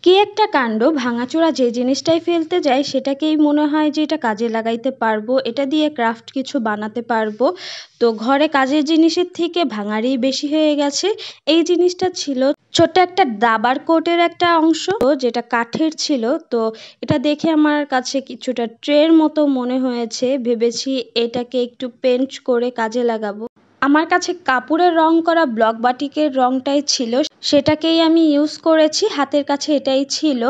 কি একটা কাণ্ড! ভাঙাচোরা যে জিনিসটাই ফেলতে যাই সেটাকেই মনে হয় যে এটা কাজে লাগাইতে পারবো। এটা দিয়ে ক্রাফট কিছু বানাতে পারবো। তো ঘরে কাজের জিনিসের থেকে ভাঙারই বেশি হয়ে গেছে। এই জিনিসটা ছিল ছোট্ট একটা দাবার কোটের একটা অংশ যেটা কাঠের ছিল। তো এটা দেখে আমার কাছে কিছুটা ট্রের মতো মনে হয়েছে। ভেবেছি এটাকে একটু পেইন্ট করে কাজে লাগাবো। আমার কাছে কাপড়ের রং করা ব্লক বাটিকের রংটাই ছিল, সেটাকেই আমি ইউজ করেছি। হাতের কাছে এটাই ছিল।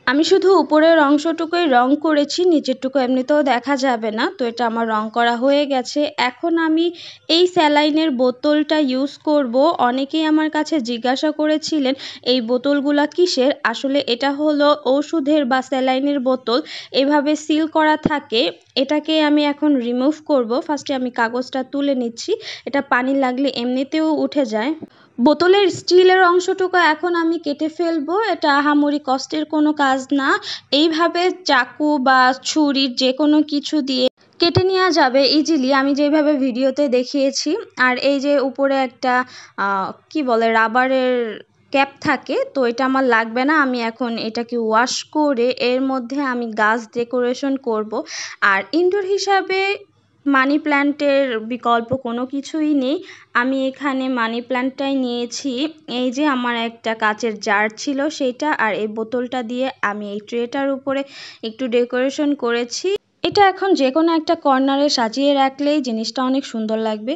আমি শুধু উপরের অংশটুকুই রং করেছি, নিচেরটুকু এমনিতেও দেখা যাবে না। তো এটা আমার রং করা হয়ে গেছে। এখন আমি এই স্যালাইনের বোতলটা ইউজ করব। অনেকেই আমার কাছে জিজ্ঞাসা করেছিলেন এই বোতলগুলা কিসের। আসলে এটা হলো ওষুধের বা স্যালাইনের বোতল, এভাবে সিল করা থাকে। এটাকে আমি এখন রিমুভ করব। ফার্স্টে আমি কাগজটা তুলে নিচ্ছি, এটা পানি লাগলে এমনিতেও উঠে যায়। বোতলের স্টিলের অংশটুকু এখন আমি কেটে ফেলবো। এটা আহামরি কষ্টের কোনো কাজ না। এইভাবে চাকু বা ছুরির যে কোনো কিছু দিয়ে কেটে নেওয়া যাবে ইজিলি, আমি যেভাবে ভিডিওতে দেখিয়েছি। আর এই যে উপরে একটা কি বলে রাবারের ক্যাপ থাকে, তো এটা আমার লাগবে না। আমি এখন এটাকে ওয়াশ করে এর মধ্যে আমি গাছ ডেকোরেশন করব। আর ইনডোর হিসাবে মানি প্ল্যান্টের বিকল্প কোনো কিছুই নেই। আমি এখানে মানি প্ল্যান্টটাই নিয়েছি। এই যে আমার একটা কাচের জার ছিল সেইটা, আর এই বোতলটা দিয়ে আমি এই ট্রেটার উপরে একটু ডেকোরেশন করেছি। এটা এখন যে কোনো একটা কর্নারে সাজিয়ে রাখলেই জিনিসটা অনেক সুন্দর লাগবে।